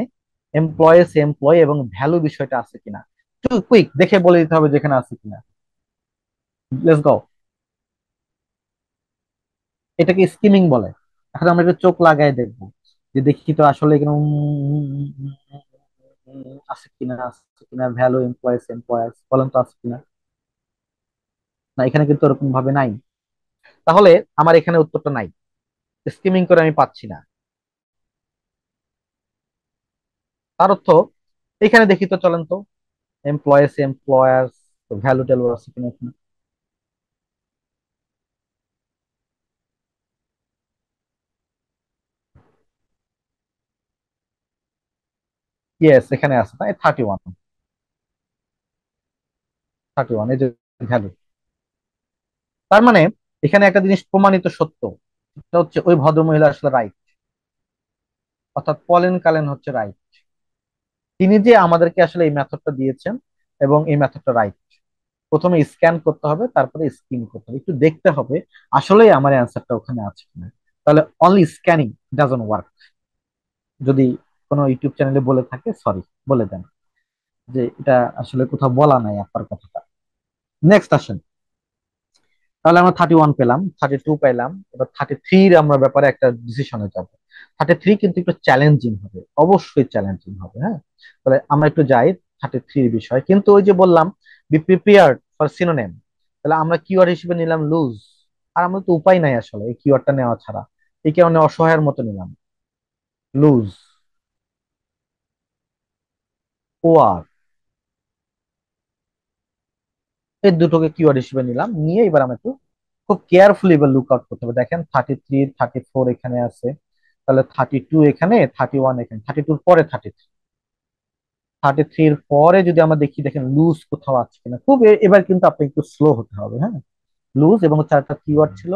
এমপ্লয়েজ, এমপ্লয়ি এবং ভ্যালু বিষয়টা আছে কিনা। একটু কুইক দেখে বলে দিতে হবে যেখানে আছে কিনা। Let's go. এটাকে স্কিমিং বলে। এখন আমরা একটু চোখ লাগাই দেখবো, যে দেখি তো আসলে এখানে আছে কিনা, আছে কিনা, ভ্যালু এমপ্লয়েজ এমপ্লয়ার্স বলেন তো আছে কিনা। না, এখানে কিন্তু ওরকম ভাবে নাই। তাহলে আমার এখানে উত্তরটা নাই, স্কিমিং করে আমি পাচ্ছি না। তার অর্থ এখানে দেখি তো, চলেন তো, এমপ্লয়েজ এমপ্লয়ার্স, ভ্যালু ট্যালু আছে কিনা এখানে। ইয়েস, এখানে আছে, তাই 31। 31 এই যে ভ্যালু। তার মানে এখানে একটা জিনিস প্রমাণিত সত্য, সেটা হচ্ছে ওই ভদ্রমহিলা আসলে রাইট, অর্থাৎ পলেন কালেন হচ্ছে রাইট। তিনি যে আমাদেরকে আসলে এই মেথডটা দিয়েছেন, এবং এই মেথডটা রাইট। প্রথমে স্ক্যান করতে হবে, তারপরে স্কিম করতে হবে, একটু দেখতে হবে আসলেই আমার অ্যান্সারটা ওখানে আছে কিনা। তাহলে অনলি স্ক্যানিং ডাজন্ট ওয়ার্ক। যদি কোনো ইউটিউব চ্যানেলে বলে থাকে, সরি, বলে দেন যে এটা আসলে কোথাও বলা নাই আপনার কথাটা। নেক্সট আসেন। তাহলে আমরা 31 পেলাম, 32 পেলাম, এবার 33 আমরা ব্যাপারে একটা ডিসিশনে যাব। 33 কিন্তু একটু চ্যালেঞ্জিং হবে, অবশ্যই চ্যালেঞ্জিং হবে, হ্যাঁ। তাহলে আমরা একটু যাই 33 বিষয়, কিন্তু ওই যে বললাম বি প্রিপেয়ার্ড ফর সিনোনিম। তাহলে আমরা কিওয়ার্ড হিসেবে নিলাম লুজ। আর আমরা তো উপায় নাই আসলে এই কিওয়ার্ডটা নেওয়া ছাড়া, এই কারণে অসহায়ের মতো নিলাম লুজ, ওয়ার। এই দুটোকে কিওয়ার্ড হিসেবে নিলাম, নিয়ে এবার আমরা একটু খুব কেয়ারফুলি এবার লুক আউট করতে হবে। দেখেন 33, 34 এখানে আছে, তাহলে 32 এখানে, 31 এখানে, 32 পরে 33। 33 পরে যদি আমরা দেখি, দেখেন লুজ কোথাও আছে কিনা। খুব এবার কিন্তু আপনি একটু স্লো হতে হবে, হ্যাঁ। লুজ এবং চারটা কিওয়ার্ড ছিল,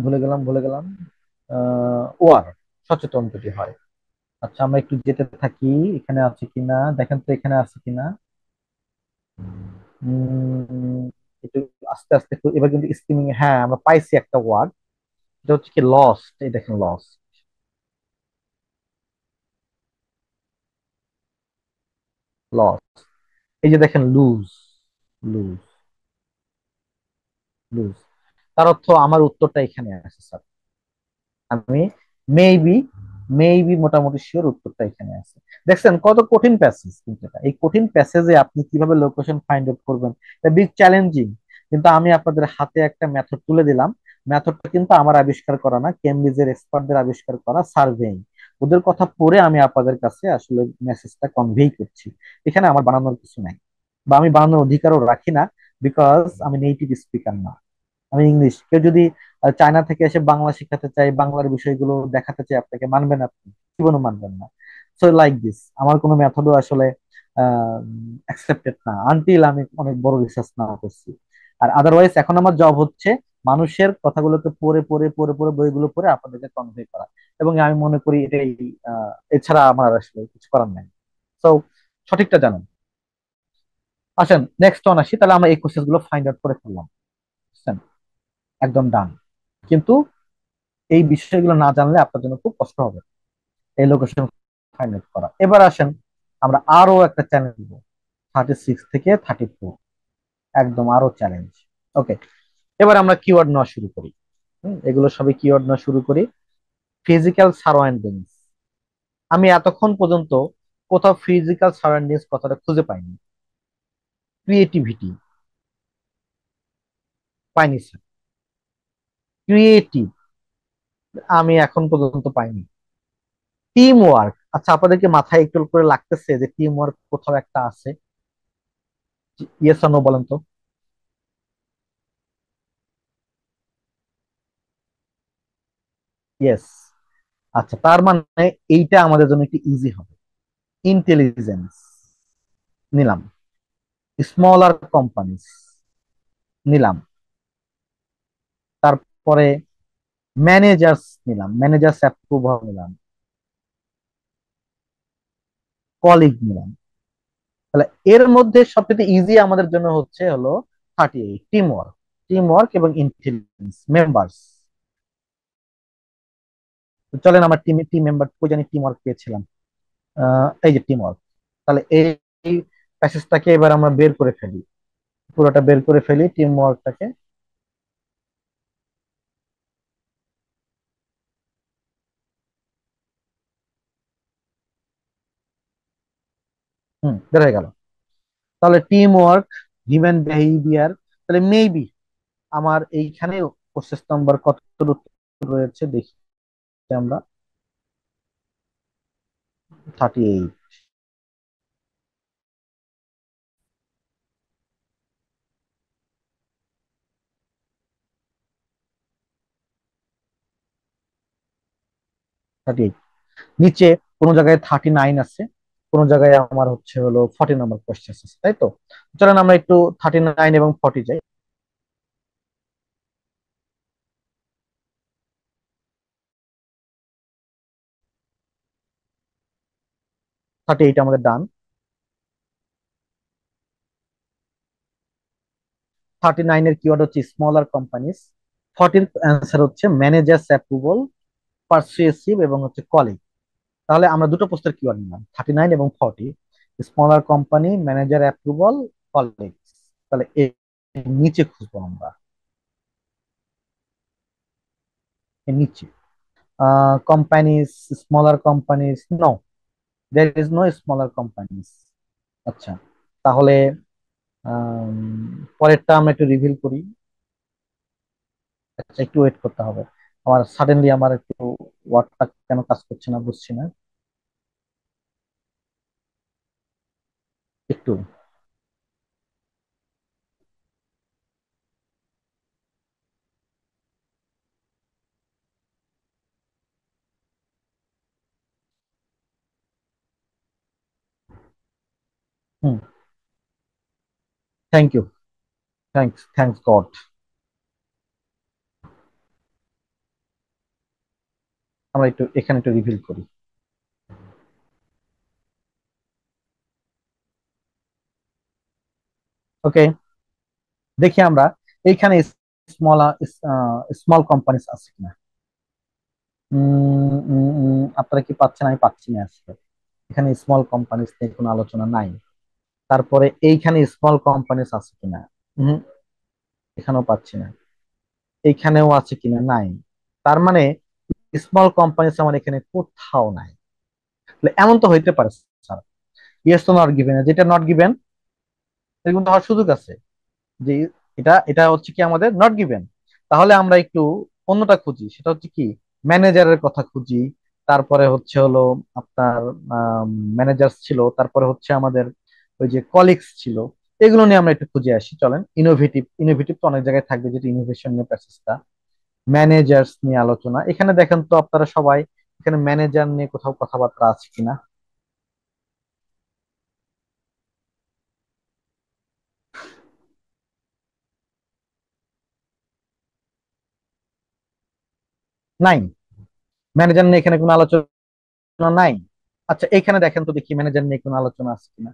ভুলে গেলাম। ওয়ার, সচেতন যদি হয়। আচ্ছা, আমরা একটু যেতে থাকি, এখানে আছে কিনা দেখেন তো, এখানে আছে কিনা। উম, একটু আস্তে আস্তে এবার কিন্তু স্কিমিং, হ্যাঁ আমরা পাইছি একটা ওয়ার্ড। এটা হচ্ছে কি লস্ট, এই দেখেন লস্ট, লস্ট। এই যে দেখেন লুজ, লুজ, লুজ। তার অর্থ আমার উত্তরটা এখানে আছে স্যার। আমি মেবি, মোটামুটি শিওর উত্তরটা এখানে আছে। দেখছেন কত কঠিন প্যাসেজ, কিন্তু এই কঠিন প্যাসেজে আপনি কিভাবে লোকেশন ফাইন্ড আউট করবেন, এটা বিগ চ্যালেঞ্জিং। কিন্তু আমি আপনাদের হাতে একটা মেথড তুলে দিলাম। মেথডটা কিন্তু আমার আবিষ্কার করা না, কেমব্রিজের এক্সপার্টদের আবিষ্কার করা, সার্ভেইং। ওদের কথা পড়ে আমি আপনাদের কাছে আসলে মেসেজটা কনভেই করছি। এখানে আমার বানানোর কিছু নাই, বা আমি বানানোর অধিকারও রাখি না, বিকজ আমি নেটিভ স্পিকার না। আমি ইংলিশ, কেউ যদি চায়না থেকে এসে বাংলা শেখাতে চাই, বাংলার বিষয়গুলো দেখাতে চাই আপনাকে, মানবেন আপনি? জীবনও মানবেন না। সো লাইক দিস, আমার কোনো মেথডও আসলে অ্যাকসেপ্টেড না আনটিল আমি অনেক বড় রিসার্চ না করছি। আর আদারওয়াইজ এখন আমার জব হচ্ছে মানুষের কথাগুলোকে পড়ে বইগুলো পড়ে আপনাদেরকে কনভে করা, এবং আমি মনে করি এটাই, এছাড়া আমার আসলে কিছু করার নাই। সো সঠিকটা জানেন। আসেন নেক্সট অন আসি, তাহলে আমরা এই কোশ্চেন গুলো ফাইন্ড আউট করে ফেললাম, বুঝছেন? একদম ডান। কিন্তু এই বিষয়গুলো না জানলে আপনার জন্য খুব কষ্ট হবে এই লোকেশন ফাইন্ড আউট করা। এবার আসেন আমরা আরো একটা চ্যালেঞ্জ দিব, 36 থেকে 34, একদম আরো চ্যালেঞ্জ। ওকে, এবার আমরা কিওয়ার্ড নেওয়া শুরু করি। এগুলো সবই কিওয়ার্ড নেওয়া শুরু করি। ফিজিক্যাল সারাউন্ডিংস, আমি এতক্ষণ পর্যন্ত কোথাও ফিজিক্যাল সারাউন্ডিংস কথাটা খুঁজে পাইনি। ক্রিয়েটিভিটি, পাইনি স্যার। ক্রিয়েটিভ, আমি এখন পর্যন্ত পাইনি। টিম ওয়ার্ক, আচ্ছা আপনাদেরকে মাথায় একটু করে লাগতেছে যে টিম ওয়ার্ক কোথাও একটা আছে? ইয়েস অর নো বলেন তো। ইয়েস। আচ্ছা, তার মানে এইটা আমাদের জন্য একটু ইজি হবে। ইন্টেলিজেন্স নিলাম, স্মলার কোম্পানিজ নিলাম, তারপরে ম্যানেজার্স নিলাম, ম্যানেজার্স অ্যাপ্রুভাল নিলাম, কলিগ নিলাম। তাহলে এর মধ্যে সবচেয়ে ইজি আমাদের জন্য হচ্ছে হলো 38, টিম ওয়ার্ক। টিম ওয়ার্ক এবং ইন্টেলিজেন্স, মেম্বার্স। চলেন আমার টিম টিম মেম্বার কই জানি টিম ওয়ার্ক পেয়েছিলাম, এই যে টিম ওয়ার্ক। তাহলে এই প্যাসেজটাকে এবার আমরা বের করে ফেলি। পুরোটা বের করে ফেলি টিম ওয়ার্কটাকে। বের হয়ে গেল। তাহলে টিম ওয়ার্ক, হিউম্যান বিহেভিয়ার, তাহলে মেবি আমার এইখানে প্রসেস নাম্বার কত রয়েছে দেখি আমরা। 38। 38 নিচে কোনো জায়গায় 39 আছে, কোনো জায়গায় আমার হচ্ছে হলো 40 নাম্বার কোয়েশ্চেন আছে, তাই তো? চলেন আমরা একটু 39 এবং 40 যাই। 38 আমাদের ডান। 39 এর কিওয়ার্ড হচ্ছে স্মলার কোম্পানিজ। 40 অ্যান্সার হচ্ছে ম্যানেজার্স অ্যাপ্রুভাল, পারসুয়েসিভ এবং হচ্ছে কলিগ। তাহলে আমরা দুটো পোস্টের কিওয়ার্ড নিলাম, 39 এবং 40। Smaller company, manager approval, colleague. তাহলে এর নিচে খুঁজবো আমরা, এর নিচে companies, smaller companies, no, there is no smaller companies. আচ্ছা, তাহলে আম, পরেরটা আমরা একটু রিভিল করি। আচ্ছা, একটু ওয়েট করতে হবে, আমার সাডেনলি আমার একটু ওয়ার্ডটা কেন কাজ করছে না বুঝছি না। একটু। হুম। Thank you. Thanks God. আমরা একটু এখানে একটু রিভিল করি। ওকে, দেখি আমরা এইখানে স্মল স্মল কোম্পানিজ আছে কিনা। আপনারা কি পাচ্ছেন? আমি পাচ্ছি না আসলে। এখানে স্মল কোম্পানিজ নিয়ে কোনো আলোচনা নাই। তারপরে এইখানে স্মল কোম্পানিজ আছে কিনা? হম, এখানেও পাচ্ছি না। এইখানেও আছে কিনা? নাই। তার মানে স্মল কোম্পানিজ আমার এখানে কোথাও নাই। তাহলে এমন তো হইতে পারে স্যার, ইয়েস তো নট গিভেন, যেটা নট গিভেন এরকম তো হওয়ার সুযোগ আছে যে এটা এটা হচ্ছে কি আমাদের নট গিভেন। তাহলে আমরা একটু অন্যটা খুঁজি, সেটা হচ্ছে কি ম্যানেজারের কথা খুঁজি। তারপরে হচ্ছে হলো আপনার ম্যানেজার ছিল, তারপরে হচ্ছে আমাদের ওই যে কলিগস ছিল। এগুলো নিয়ে আমরা একটু খুঁজে আসি চলেন। ইনোভেটিভ, ইনোভেটিভ তো অনেক জায়গায় থাকবে, যেটা ইনোভেশন নিয়ে প্যাসেজটা। ম্যানেজার্স নিয়ে আলোচনা, এখানে দেখেন তো আপনারা সবাই, এখানে ম্যানেজার নিয়ে কোথাও কথাবার্তা আছে কিনা। নাই, ম্যানেজার নিয়ে এখানে কোনো আলোচনা নাই। আচ্ছা, এখানে দেখেন তো দেখি ম্যানেজার নিয়ে কোনো আলোচনা আছে কিনা।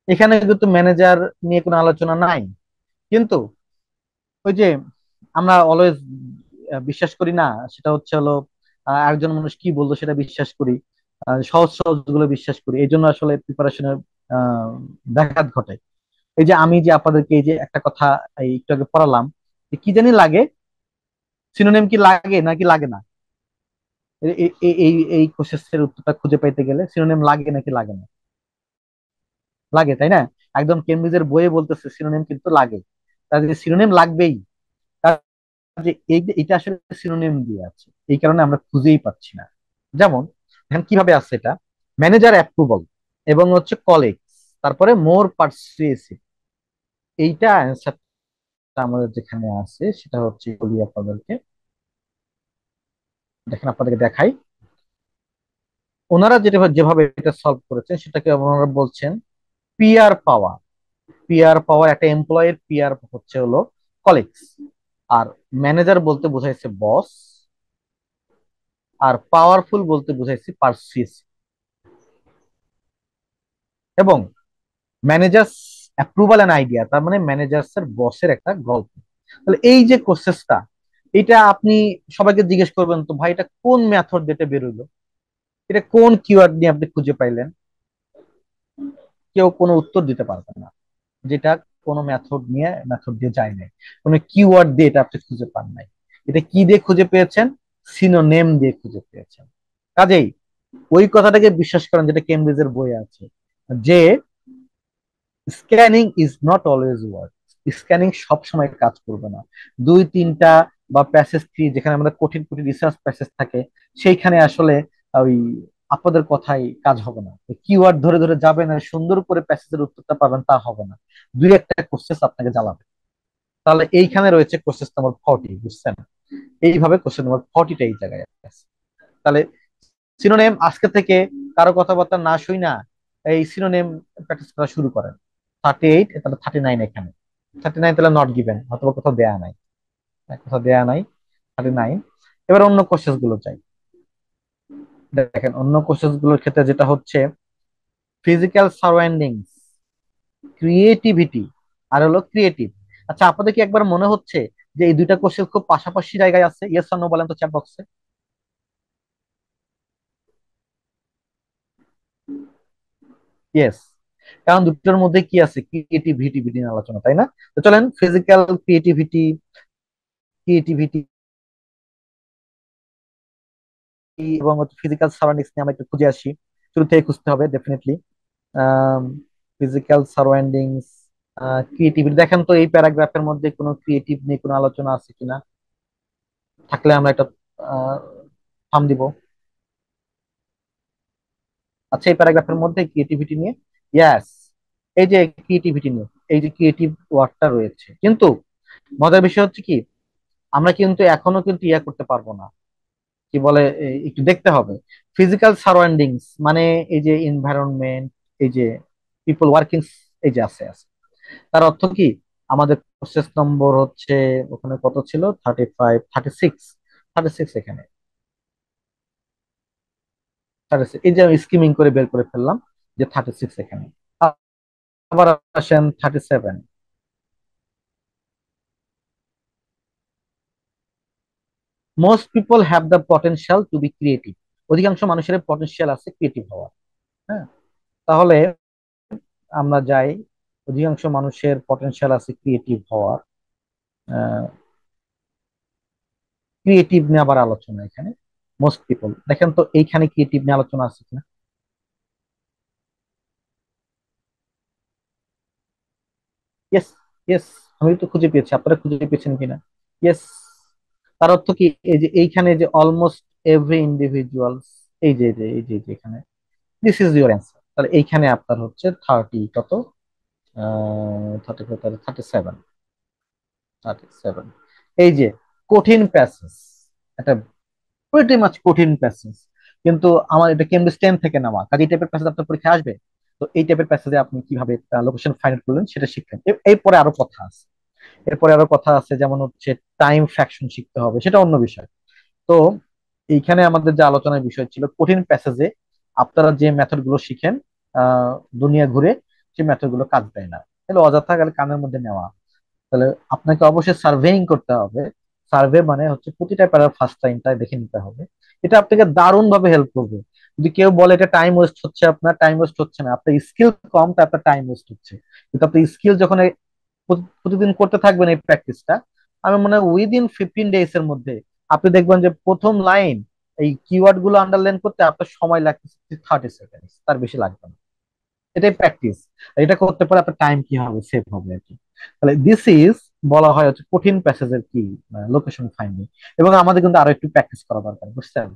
এখানে কিন্তু ম্যানেজার নিয়ে কোনো আলোচনা নাই। কিন্তু ওই যে আমরা অলওয়েজ বিশ্বাস করি না, সেটা হচ্ছে হলো একজন মানুষ কি বলতো সেটা বিশ্বাস করি, সহজ সহজ গুলো বিশ্বাস করি, এই জন্য আসলে প্রিপারেশনের ব্যাঘাত ঘটে। এই যে আমি যে আপনাদেরকে এই যে একটা কথা এই একটু আগে পড়ালাম, যে কি জানি লাগে, সিনোনিম কি লাগে নাকি লাগে না? এই কোশ্চেনের উত্তরটা খুঁজে পাইতে গেলে সিনোনিম লাগে নাকি লাগে না? লাগে, তাই না? একদম কেমব্রিজের বইয়ে বলতেছে সিনোনিম কিন্তু লাগে। তাহলে সিনোনিম লাগবেই। তার যে এটা আসলে সিনোনিম দিয়ে আছে, এই কারণে আমরা খুঁজেই পাচ্ছি না। যেমন এখন কিভাবে আছে এটা, ম্যানেজার অ্যাপ্রুভাল এবং হচ্ছে কলিগস, তারপরে মোর পারসুয়েসিভ। এইটা অ্যান্সারটা আমাদের যেখানে আছে সেটা হচ্ছে বলি আপনাদেরকে, দেখেন আপনাদেরকে দেখাই। ওনারা যেটা যেভাবে এটা সলভ করেছেন সেটাকে ওনারা বলছেন পিয়ার পাওয়ার। পিয়ার পাওয়ার, একটা এমপ্লয়ের পিয়ার হচ্ছে হলো কলিগস। আর ম্যানেজার বলতে বোঝাইছে বস, আর পাওয়ারফুল বলতে বোঝাইছে পারসুয়েসিভ। এবং ম্যানেজার্স অ্যাপ্রুভাল অ্যান্ড আইডিয়া, তার মানে ম্যানেজার্স এর বসের একটা গল্প। তাহলে এই যে প্রসেসটা, এটা আপনি সবাইকে জিজ্ঞেস করবেন তো ভাই এটা কোন মেথড দিয়ে বেরোলো, এটা কোন কিওয়ার্ড নিয়ে আপনি খুঁজে পাইলেন, কেউ কোনো উত্তর দিতে পারবে না। যেটা কোনো মেথড দিয়ে যায় নাই, কোনো কিওয়ার্ড দিয়ে এটা আপনি খুঁজে পান নাই। এটা কি দিয়ে খুঁজে পেয়েছেন? সিনোনেম দিয়ে খুঁজে পেয়েছেন। কাজেই ওই কথাটাকে বিশ্বাস করেন যেটা কেমব্রিজের বই আছে, যে scanning is not always work. Scanning সব সময় কাজ করবে না। দুই তিনটা বা প্যাসেজ থ্রি যেখানে আমাদের কঠিন কঠিন রিসার্চ প্যাসেজ থাকে, সেইখানে আসলে ওই আপনাদের কথাই কাজ হবে না। কিওয়ার্ড ধরে ধরে যাবেন আর সুন্দর করে প্যাসেজের উত্তরটা পাবেন, তা হবে না। দুই একটা কোর্সেস আপনাকে জ্বালাবে। তাহলে এইখানে রয়েছে কোর্সেস নম্বর 40, বুঝছেন? এইভাবে কোশ্চেন নম্বর 40টা এই জায়গায় আছে। তাহলে সিনোনেম আজকে থেকে কারো কথাবার্তা না শুই না এই সিনোনেম প্র্যাকটিস করা শুরু করেন। 38, তাহলে 39 এখানে। 39 তাহলে নট গিভেন, অথবা কোথাও দেয়া নাই, কোথাও দেয়া নাই। 39। এবার অন্য কোশ্চেন গুলো চাই। দেখেন অন্য কোশ্চেন গুলোর ক্ষেত্রে যেটা হচ্ছে ফিজিক্যাল সারাউন্ডিংস, ক্রিয়েটিভিটি, আর হলো ক্রিয়েটিভ। আচ্ছা আপনাদের কি একবার মনে হচ্ছে যে এই দুইটা কোশ্চেন খুব পাশাপাশি জায়গায় আছে? ইয়েস অর নো বলেন তো চ্যাট বক্সে। ইয়েস, কারণ দুটোর মধ্যে কি আছে? ক্রিয়েটিভিটি নিয়ে আলোচনা, তাই না? তো চলেন ফিজিক্যাল ক্রিয়েটিভিটি, ক্রিয়েটিভিটি এবং ফিজিক্যাল সারাউন্ডিংস নিয়ে আমরা একটু খুঁজে আসি। শুরু থেকে খুঁজতে হবে ডেফিনেটলি। Physical surroundings, creativity. দেখেন তো এই প্যারাগ্রাফের মধ্যে কোনো ক্রিয়েটিভ নিয়ে কোনো আলোচনা আছে কিনা, থাকলে আমরা একটা থাম দিব। আচ্ছা এই প্যারাগ্রাফের মধ্যে ক্রিয়েটিভিটি নিয়ে, ইয়াস, এই যে ক্রিয়েটিভিটি নিয়ে এই যে ক্রিয়েটিভ ওয়ার্ডটা রয়েছে, কিন্তু মজার বিষয় হচ্ছে কি আমরা কিন্তু এখনো কিন্তু ইয়া করতে পারবো না। কি বলে একটু দেখতে হবে। ফিজিক্যাল সারাউন্ডিংস মানে এই যে এনভায়রনমেন্ট, এই যে পিপল ওয়ার্কিং, এই যে আছে আছে, তার অর্থ কি? আমাদের প্রসেস নম্বর হচ্ছে ওখানে কত ছিল? 35, 36, 36 এখানে। 36, এই যে আমি স্কিমিং করে বের করে ফেললাম যে 36 এখানে। আবার আসেন 37। Most people have the potential to be creative. অধিকাংশ মানুষের পটেনশিয়াল আছে ক্রিয়েটিভ হওয়ার। হ্যাঁ, তাহলে আমরা যাই, অধিকাংশ মানুষের পটেনশিয়াল আছে ক্রিয়েটিভ হওয়ার। ক্রিয়েটিভ নিয়ে আবার আলোচনা এখানে। মোস্ট পিপল, দেখেন তো এইখানে ক্রিয়েটিভ নিয়ে আলোচনা আছে কিনা। ইয়েস, ইয়েস, আমি তো খুঁজে পেয়েছি, আপনারা খুঁজে পেয়েছেন কিনা। ইয়েস, তার অর্থ কি? এই যে এইখানে যে অলমোস্ট এভরি ইন্ডিভিজুয়ালস, এই যে এখানে দিস ইজ ইউর অ্যান্সার। তাহলে এইখানে আপনার হচ্ছে 30 কত, 37, 37। এই যে কঠিন প্যাসেজ, একটা প্রিটি মাচ কঠিন প্যাসেজ, কিন্তু আমার এটা কেমব্রিজ 10 থেকে নেওয়া, কাজে এই টাইপের প্যাসেজ আপনার পরীক্ষা আসবে। তো এই টাইপের প্যাসেজে আপনি কিভাবে লোকেশন ফাইন্ড করলেন সেটা শিখলেন। এরপরে আরো কথা আছে, এরপরে আরো কথা আছে, যেমন হচ্ছে টাইম ফ্র্যাকশন শিখতে হবে, সেটা অন্য বিষয়। তো এইখানে আমাদের যে আলোচনার বিষয় ছিল কঠিন প্যাসেজে আপনারা যে মেথড গুলো শিখেন আহ দুনিয়া ঘুরে, সেই মেথড গুলো কাজ দেয় না। তাহলে অযথা গেলে কানের মধ্যে নেওয়া। তাহলে আপনাকে অবশ্যই সার্ভেইং করতে হবে। সার্ভে মানে হচ্ছে প্রতিটা প্যারার ফার্স্ট টাইমটা দেখে নিতে হবে। এটা আপনাকে দারুণ ভাবে হেল্প করবে। যদি কেউ বলে এটা টাইম ওয়েস্ট হচ্ছে, আপনার টাইম ওয়েস্ট হচ্ছে না, আপনার স্কিল কম তাই আপনার টাইম ওয়েস্ট হচ্ছে। কিন্তু আপনি স্কিল যখন প্রতিদিন করতে থাকবেন এই প্র্যাকটিসটা, আমি মনে হয় উইদিন 15 ডেজ এর মধ্যে আপনি দেখবেন যে প্রথম লাইন এই কিওয়ার্ড গুলো আন্ডারলাইন করতে আপনার সময় লাগতেছে 30 সেকেন্ড, তার বেশি লাগবে না। এটাই প্র্যাকটিস। এটা করতে পারে আপনার টাইম কি হবে, সেভ হবে আর কি। তাহলে দিস ইজ বলা হয় হচ্ছে কঠিন প্যাসেজের কি লোকেশন ফাইন্ডিং। এবং আমাদের কিন্তু আরো একটু প্র্যাকটিস করা দরকার, বুঝছেন?